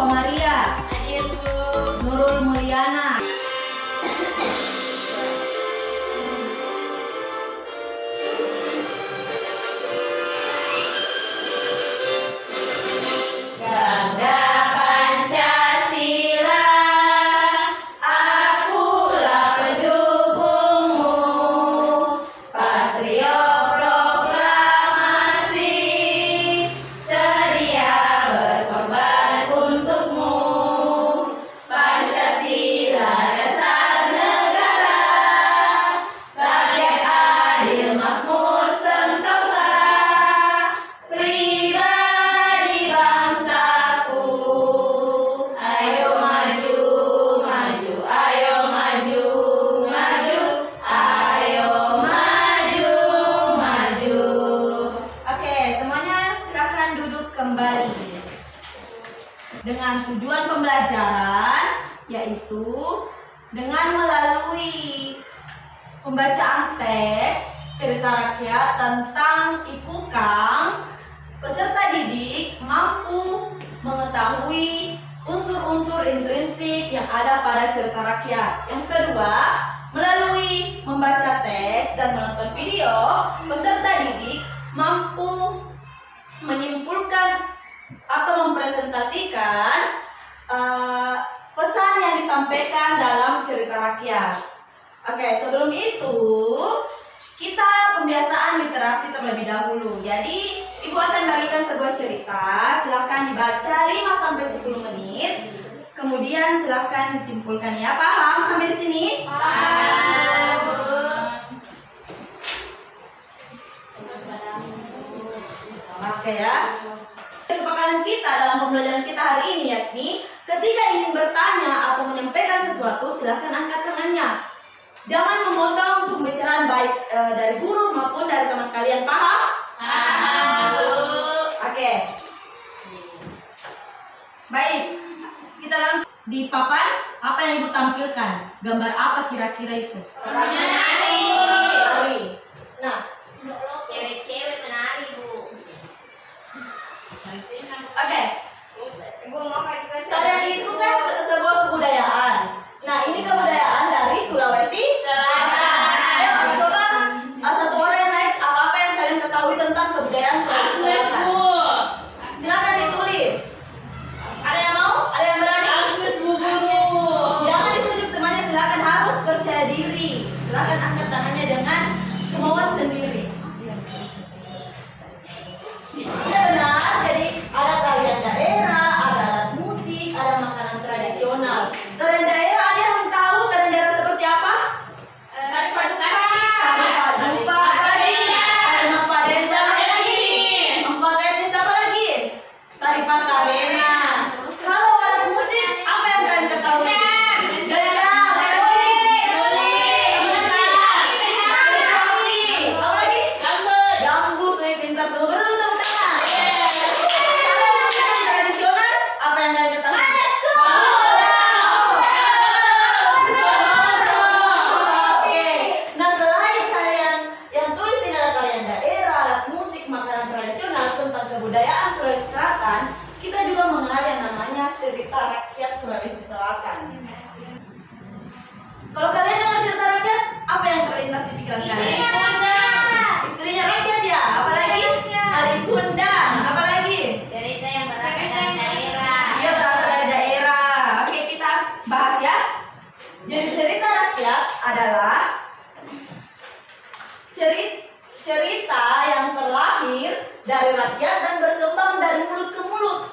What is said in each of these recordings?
Komaria. Hadir, Bu. Nurul Mulyana. Ganda Pancasila, akulah pendukungmu. Patriot proklamasi, sedia berkorban untukmu. Pancasila dasar negara, rakyat adil makmur sentosa, pribadi bangsaku. Ayo maju, maju, ayo maju, maju, ayo maju, maju. Oke, semuanya silakan duduk kembali. Dengan tujuan pembelajaran yaitu dengan melalui pembacaan teks cerita rakyat tentang Ikukang, peserta didik mampu mengetahui unsur-unsur intrinsik yang ada pada cerita rakyat. Yang kedua, melalui membaca teks dan menonton video, peserta didik mampu menyimpulkan atau mempresentasikan pesan yang disampaikan dalam cerita rakyat. Oke, sebelum itu kita pembiasaan literasi terlebih dahulu. Jadi, Ibu akan bagikan sebuah cerita, silakan dibaca 5-10 menit. Kemudian silakan disimpulkan ya. Paham sampai di sini? Paham, Bu. Oke ya. Kesepakatan kita dalam pembelajaran kita hari ini yakni ketika ingin bertanya atau menyampaikan sesuatu silahkan angkat tangannya. Jangan memotong pembicaraan baik dari guru maupun dari teman kalian. Paham? Paham, Bu. Oke. Baik. Kita langsung di papan apa yang Ibu tampilkan? Gambar apa kira-kira itu? Menari. Menari. Nah, Cewek-cewek menari, Bu. oke. Ibu mau kasih Tarian itu kan sebuah kebudayaan. Nah, ini kebudayaan dari Sulawesi Selatan. Ayo, coba satu orang yang naik apa-apa yang kalian ketahui tentang kebudayaan Sulawesi Selatan. Silakan ditulis. Ada yang mau? Ada yang berani? Jangan ditunjuk temannya, silakan harus percaya diri. Silakan angkat tangannya dengan kemauan sendiri. Benar, jadi ada tarian daerah, ada alat musik, ada makanan tradisional. Tarian daerah ada yang tahu tarian daerah seperti apa? Tari paduka. Tari paduka, apa lagi? Ada mapadendang, apa lagi? Empat etnis apa lagi? Tari pakarena. Kalau alat musik, apa yang kalian ketahui? Gendang, apa lagi? Tari sapi, apa lagi? Gambus, pintar semua. Berdua tepuk tangan. Kalau makanan tradisional, apa yang kalian ketahui? Oke. Nah, selain kalian yang tulis ini ada tarian daerah, alat musik, makanan tradisional tentang kebudayaan Sulawesi Selatan, kita juga mengenal yang namanya cerita rakyat Sulawesi Selatan. Kalau kalian dengar cerita rakyat, apa yang terlintas di pikiran kalian? Istrinya rakyat ya. Apalagi? Alikundang. Apalagi? Cerita yang berasal dari daerah. Dia berasal dari daerah. Oke, kita bahas ya. Jadi cerita rakyat adalah cerita yang terlahir dari rakyat dan berkembang dari mulut ke mulut.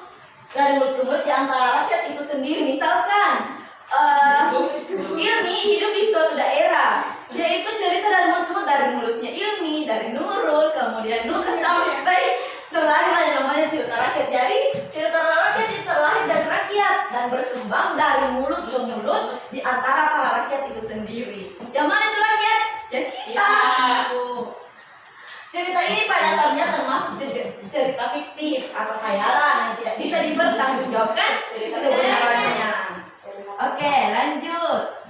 Dari mulut ke mulut di antara rakyat itu sendiri. Misalkan Ilmi hidup di suatu daerah. Dia itu cerita dari mulut ke mulut, dari mulutnya Ilmi, dari Nurul, kemudian Nuka sampai terlahir yang namanya cerita rakyat. Jadi cerita rakyat itu terlahir dari rakyat dan berkembang dari mulut ke mulut di antara para rakyat itu sendiri. Yang mana itu rakyat? Ya kita. Cerita ini pada dasarnya termasuk cerita fiktif atau khayalan yang tidak bisa dipertanggungjawabkan kebenarannya. Oke, lanjut.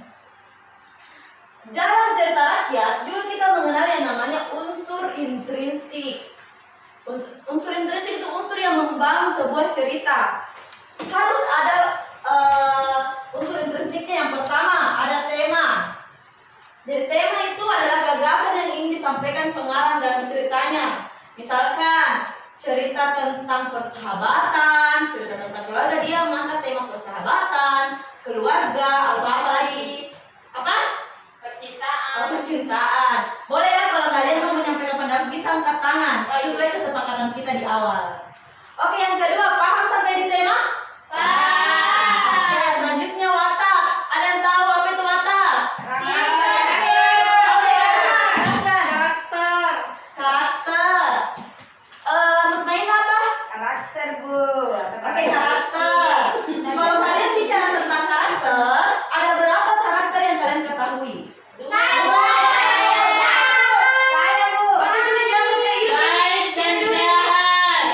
Dalam cerita rakyat juga kita mengenal yang namanya unsur intrinsik. Unsur intrinsik itu unsur yang membangun sebuah cerita. harus ada unsur intrinsiknya. Yang pertama ada tema. Jadi tema itu adalah gagasan yang ingin disampaikan pengarang dalam ceritanya. Misalkan cerita tentang persahabatan, cerita tentang keluarga, dia mengangkat tema persahabatan, keluarga, atau apa lagi? Apa? Percintaan. Percintaan. Boleh ya kalau kalian mau menyampaikan pendapat bisa angkat tangan sesuai kesepakatan kita di awal. Oke, yang kedua, paham sampai di tema? Oke, selanjutnya watak. Ada yang tahu apa itu watak? Karakter. Karakter. Main apa? Karakter, Bu. Oke, karakter. Kalau kalian bicara tentang karakter, ada berapa karakter yang kalian ketahui? Saya, Bu. Oke, sudah jawab kayak gitu.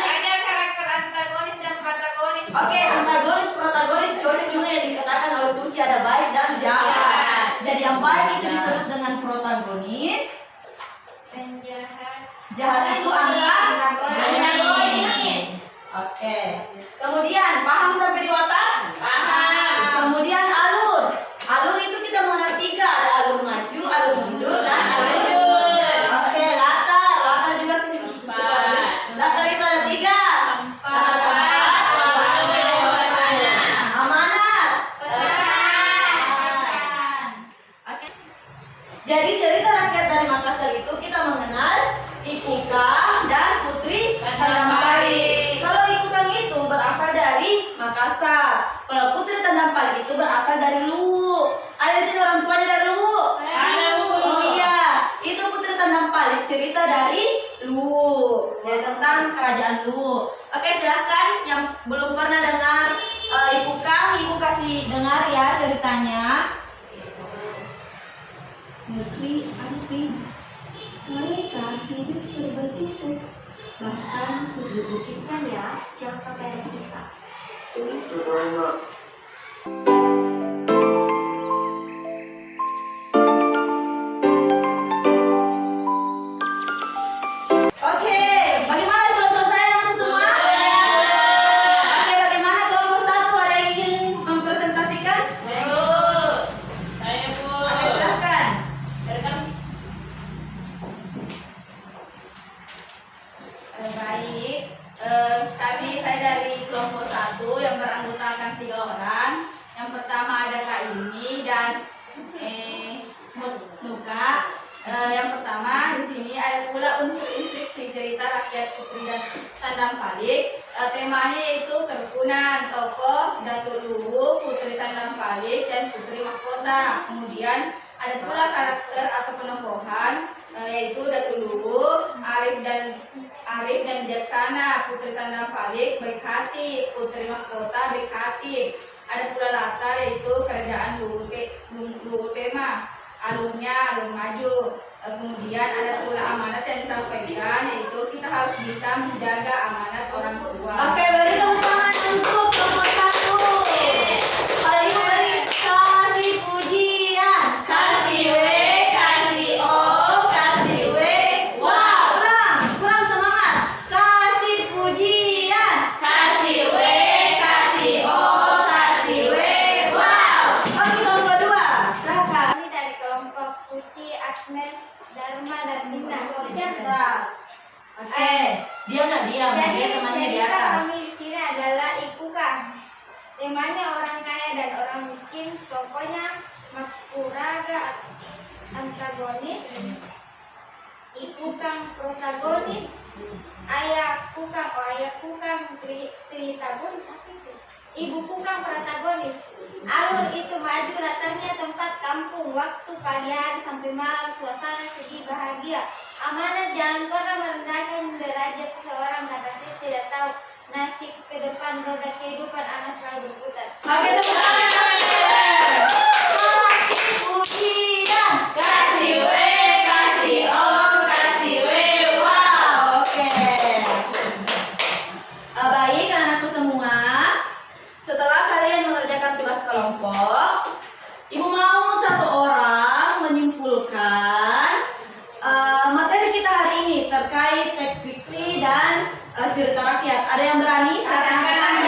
Ada karakter antagonis dan protagonis. Oke, antagonis, protagonis, cocok juga yang dikatakan oleh Suci, ada baik dan jahat. Jadi yang baik itu disebut dengan protagonis, Dan jahat. jahat itu Antagonis. Oke. Kemudian paham sampai di watak? Paham. Kemudian alur. Alur itu kita mengenal tiga, ada alur maju, alur mundur, dan alur. Oke, latar. Latar juga coba. Latar itu ada tiga. Latar tempat, amanat. Oke. Jadi cerita rakyat dari Makassar itu kita mengenal Ibu Kang dan Putri Tandampali. Kalau Ibu Kang itu berasal dari Makassar. Kalau Putri Tandampali itu berasal dari Luwu. Ada di sini orang tuanya dari Luwu? Oh iya, itu Putri Tandampali cerita dari Luwu. Jadi tentang kerajaan Luwu. Oke, silakan yang belum pernah dengar Ibu Kang, Ibu kasih dengar ya ceritanya. Negeri Anping, mereka hidup serba cukup, bahkan sudah lukiskan ya, jangan sampai ada sisa. Thank you very much. Oke, bagaimana sudah selesai anak semua? Oke, bagaimana kelompok satu ada yang ingin mempresentasikan? Oke, silakan. Baik, saya dari kelompok satu yang beranggotakan 3 orang. Yang pertama ada Kak Ini dan Nuka. Yang pertama di sini ada pula unsur instruksi cerita rakyat Putri dan Tandampalik. Temanya yaitu kerukunan tokoh Datuk Luwu, Putri Tandampalik dan Putri Mahkota. Kemudian ada pula karakter atau penokohan yaitu Datuk Luwu, Arif dan bijaksana, Putri Tandampalik baik hati, Putri Mahkota baik hati. Ada pula latar yaitu kerajaan Luwu tema. Alurnya alur maju. Kemudian ada pula amanat yang disampaikan yaitu kita harus bisa menjaga amanat orang tua. Oke, beri tepuk tangan untuk kelompok satu. Kalau ibu beri kasih pujian, kasih W, kasih O, kasih W. Wow, kurang semangat. Kasih pujian, kasih W, kasih O, kasih W. Wow. Oke, kelompok dua, silakan. Kami dari kelompok Suci, Agnes, Dharma, dan Tina. Cerdas. Oke, diam nggak diam? Jadi Dia temannya di cerita atas. kami di sini adalah Ibu Kang. Temanya orang kaya dan orang miskin. Tokohnya Makuraga antagonis, Ibu Kang protagonis, Ayah Kukang, tritagonis apa itu? Ibu Kukang protagonis. Alur itu maju, latarnya tempat kampung, waktu pagi hari sampai malam, suasana sedih bahagia. Amanat jangan pernah merendahkan derajat seseorang karena kita tidak tahu nasib ke depan, roda kehidupan anak selalu berputar. Oke, tepuk tangan. Kasih pujian, kasih W, kasih O, kasih W. Wow, oke. Baik anakku semua, setelah kalian mengerjakan tugas kelompok, ibu mau satu orang menyimpulkan materi kita hari ini terkait teks fiksi dan cerita rakyat. Ada yang berani? Silakan angkat tangan.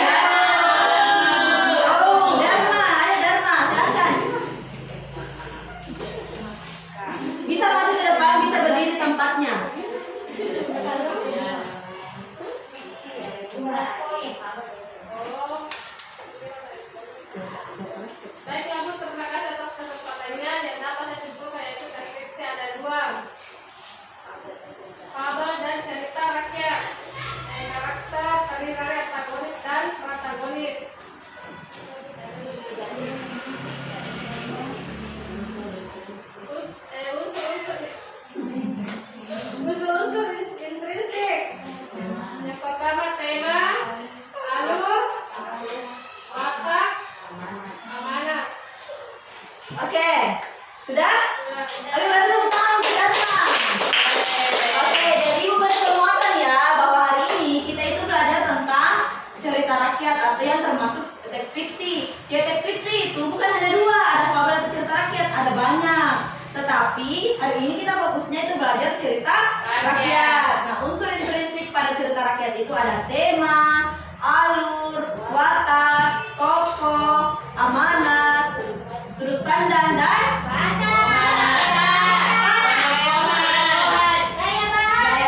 unsur intrinsik. Yang pertama tema, alur, watak, amanat. Oke, sudah? Oke, baru tepuk tangan untuk datang. Oke, jadi Ibu beri penguatan ya bahwa hari ini kita itu belajar tentang cerita rakyat atau yang termasuk teks fiksi. Ya, teks fiksi itu bukan hanya dua, ada fabel atau cerita rakyat, ada banyak. Tetapi hari ini kita fokusnya itu belajar cerita rakyat. Nah, unsur intrinsik pada cerita rakyat itu ada tema, alur, watak, tokoh, amanat, sudut pandang, dan Bahasa.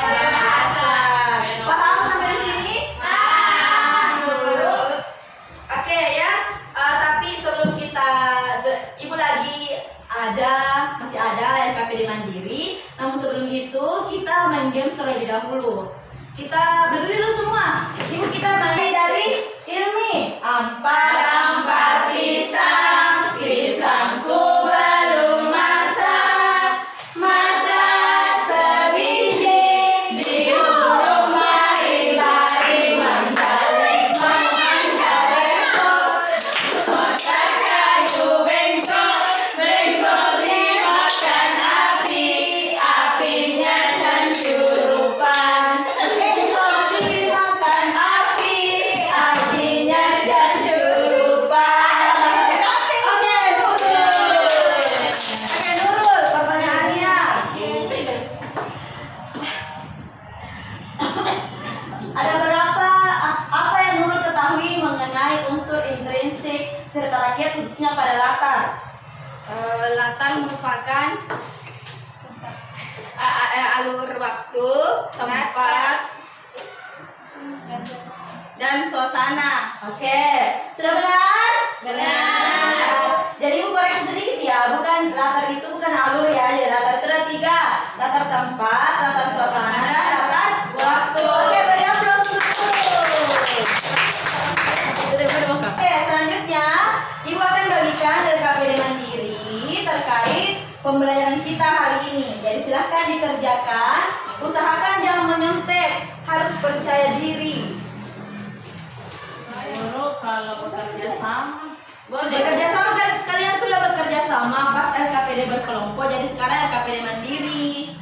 gaya bahasa. Paham sampai di sini? Oke ya. Tapi sebelum kita Ibu lagi masih ada LKPD Mandiri. Namun sebelum itu kita main game terlebih dahulu. Kita berdiri dulu semua. Ibu kita main dari Ilmi. Ampar pisang, pisangku belum masak. Masak sebiji di huruf mari-mari mangkalik makan kayu bengkok, bengkok dimakan api, apinya cancurupan. Bengkok dimakan api, apinya cancurupan. Oke, Nurul, pertanyaannya. Ada berapa apa yang Nurul ketahui mengenai unsur intrinsik cerita rakyat khususnya pada latar? Latar merupakan alur waktu, tempat, dan suasana. Oke, sudah benar? Benar. Jadi Ibu koreksi sedikit ya, bukan latar itu bukan alur ya. Jadi latar itu ada 3, latar tempat, latar suasana, dan latar waktu. Oke, beri aplaus dulu. Oke, selanjutnya Ibu akan bagikan dari KPD Mandiri terkait pembelajaran kita hari ini. Jadi silahkan dikerjakan, usahakan jangan menyontek, harus percaya diri. Kalau bekerja sama, Bekerja sama kalian sudah bekerja sama pas LKPD berkelompok, jadi sekarang LKPD Mandiri.